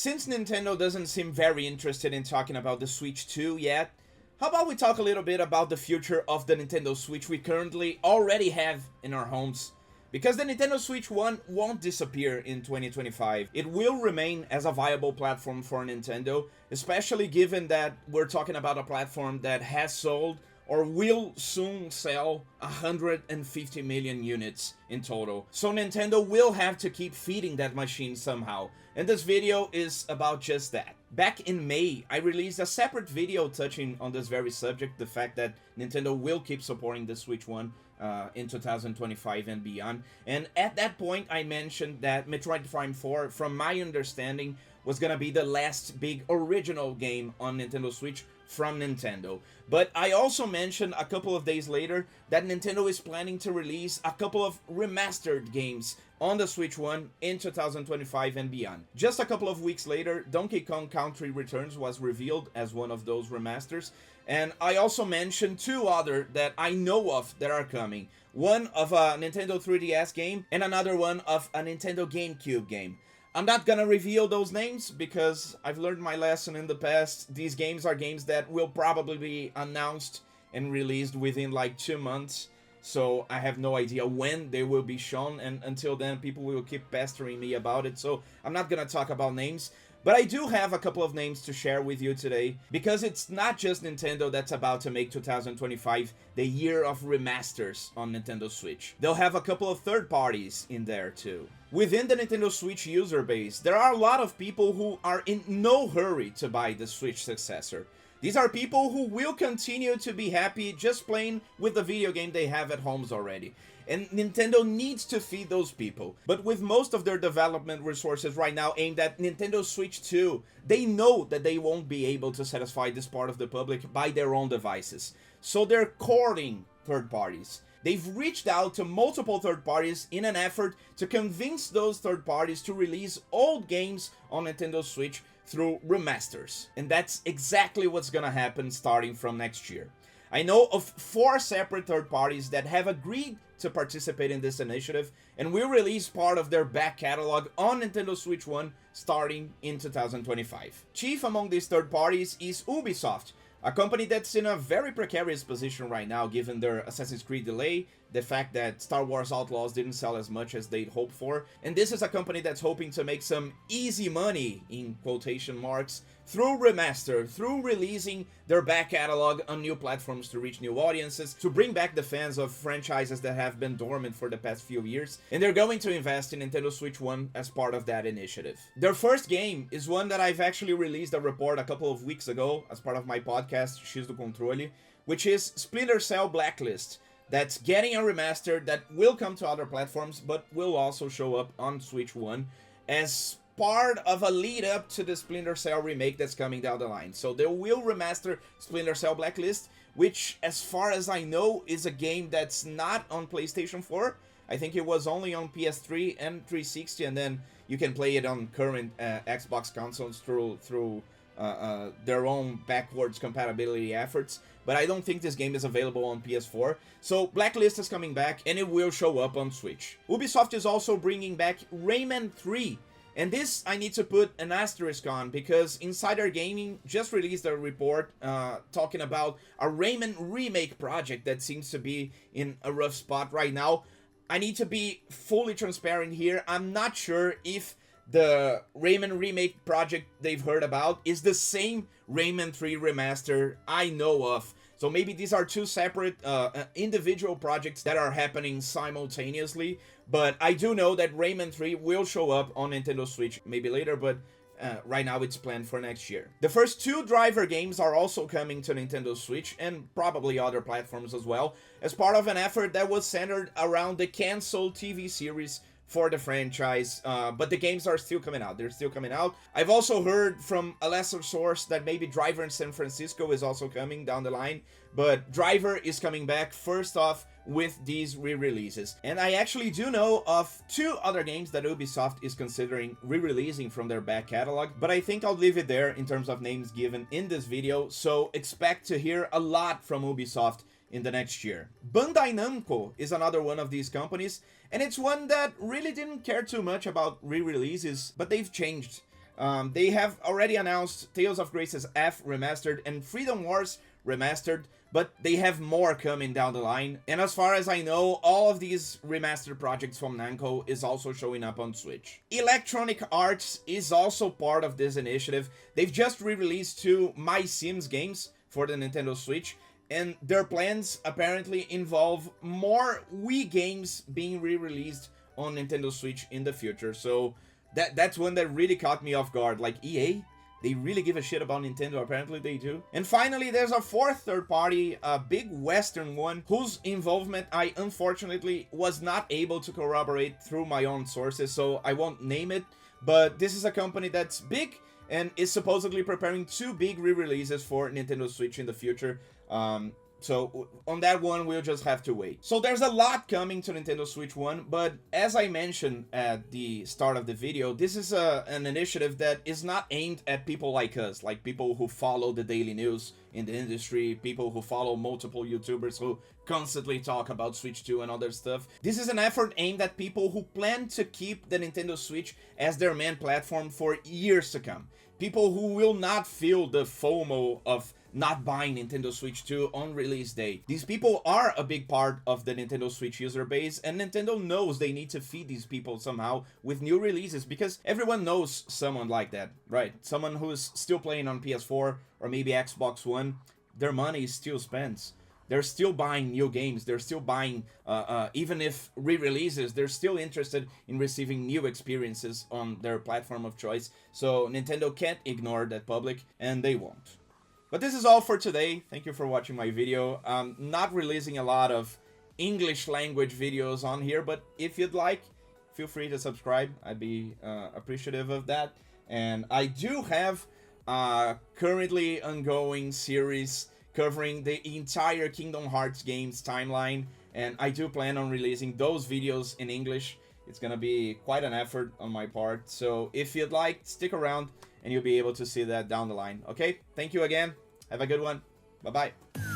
Since Nintendo doesn't seem very interested in talking about the Switch 2 yet, how about we talk a little bit about the future of the Nintendo Switch we currently already have in our homes? Because the Nintendo Switch 1 won't disappear in 2025. It will remain as a viable platform for Nintendo, especially given that we're talking about a platform that has sold or will soon sell 150 million units in total. So Nintendo will have to keep feeding that machine somehow, and this video is about just that. Back in May, I released a separate video touching on this very subject, the fact that Nintendo will keep supporting the Switch 1 in 2025 and beyond. And at that point, I mentioned that Metroid Prime 4, from my understanding, was gonna be the last big original game on Nintendo Switch from Nintendo. But I also mentioned a couple of days later that Nintendo is planning to release a couple of remastered games on the Switch 1 in 2025 and beyond. Just a couple of weeks later, Donkey Kong Country Returns was revealed as one of those remasters, and I also mentioned two other that I know of that are coming. One of a Nintendo 3DS game and another one of a Nintendo GameCube game. I'm not gonna reveal those names because I've learned my lesson in the past. These games are games that will probably be announced and released within like 2 months. So I have no idea when they will be shown, and until then people will keep pestering me about it. So I'm not gonna talk about names. But I do have a couple of names to share with you today, because it's not just Nintendo that's about to make 2025 the year of remasters on Nintendo Switch. They'll have a couple of third parties in there too. Within the Nintendo Switch user base, there are a lot of people who are in no hurry to buy the Switch successor. These are people who will continue to be happy just playing with the video game they have at homes already. And Nintendo needs to feed those people. But with most of their development resources right now aimed at Nintendo Switch 2, they know that they won't be able to satisfy this part of the public by their own devices. So they're courting third parties. They've reached out to multiple third parties in an effort to convince those third parties to release old games on Nintendo Switch through remasters. And that's exactly what's gonna happen starting from next year. I know of 4 separate third parties that have agreed to participate in this initiative and will release part of their back catalog on Nintendo Switch 1 starting in 2025. Chief among these third parties is Ubisoft, a company that's in a very precarious position right now given their Assassin's Creed delay, the fact that Star Wars Outlaws didn't sell as much as they'd hoped for, and this is a company that's hoping to make some easy money, in quotation marks, through remaster, through releasing their back catalog on new platforms to reach new audiences, to bring back the fans of franchises that have been dormant for the past few years, and they're going to invest in Nintendo Switch 1 as part of that initiative. Their first game is one that I've actually released a report a couple of weeks ago as part of my podcast, X do Controle, which is Splinter Cell Blacklist. That's getting a remaster that will come to other platforms, but will also show up on Switch 1 as part of a lead up to the Splinter Cell remake that's coming down the line. So they will remaster Splinter Cell Blacklist, which, as far as I know, is a game that's not on PlayStation 4. I think it was only on PS3 and 360, and then you can play it on current Xbox consoles through their own backwards compatibility efforts. But I don't think this game is available on PS4. So Blacklist is coming back, and it will show up on Switch. Ubisoft is also bringing back Rayman 3. And this I need to put an asterisk on, because Insider Gaming just released a report talking about a Rayman remake project that seems to be in a rough spot right now. I need to be fully transparent here. I'm not sure if the Rayman remake project they've heard about is the same Rayman 3 remaster I know of. So maybe these are two separate individual projects that are happening simultaneously. But I do know that Rayman 3 will show up on Nintendo Switch maybe later, but right now it's planned for next year. The first 2 driver games are also coming to Nintendo Switch and probably other platforms as well, as part of an effort that was centered around the canceled TV series for the franchise, but the games are still coming out. They're still coming out. I've also heard from a lesser source that maybe Driver in San Francisco is also coming down the line, but Driver is coming back first off with these re-releases. And I actually do know of 2 other games that Ubisoft is considering re-releasing from their back catalog, but I think I'll leave it there in terms of names given in this video, so expect to hear a lot from Ubisoft in the next year. Bandai Namco is another one of these companies, and it's one that really didn't care too much about re-releases, but they've changed. They have already announced Tales of Graces F Remastered and Freedom Wars Remastered, but they have more coming down the line. And as far as I know, all of these remastered projects from Namco is also showing up on Switch. Electronic Arts is also part of this initiative. They've just re-released 2 My Sims games for the Nintendo Switch, and their plans apparently involve more Wii games being re-released on Nintendo Switch in the future. So that's one that really caught me off guard. Like, EA? They really give a shit about Nintendo, apparently they do. And finally, there's a 4th third party, a big Western one, whose involvement I unfortunately was not able to corroborate through my own sources, so I won't name it. But this is a company that's big and is supposedly preparing 2 big re-releases for Nintendo Switch in the future. So on that one, we'll just have to wait. So there's a lot coming to Nintendo Switch 1, but as I mentioned at the start of the video, this is an initiative that is not aimed at people like us, like people who follow the daily news in the industry, people who follow multiple YouTubers who constantly talk about Switch 2 and other stuff. This is an effort aimed at people who plan to keep the Nintendo Switch as their main platform for years to come. People who will not feel the FOMO of not buying Nintendo Switch 2 on release day. These people are a big part of the Nintendo Switch user base, and Nintendo knows they need to feed these people somehow with new releases, because everyone knows someone like that, right? Someone who's still playing on PS4 or maybe Xbox One. Their money is still spent. They're still buying new games. They're still buying, even if re-releases, they're still interested in receiving new experiences on their platform of choice. So Nintendo can't ignore that public, and they won't. But this is all for today. Thank you for watching my video. I'm not releasing a lot of English language videos on here, but if you'd like, feel free to subscribe. I'd be appreciative of that. And I do have a currently ongoing series covering the entire Kingdom Hearts games timeline, and I do plan on releasing those videos in English. It's gonna be quite an effort on my part, so if you'd like, stick around and you'll be able to see that down the line. Okay, thank you again. Have a good one. Bye-bye.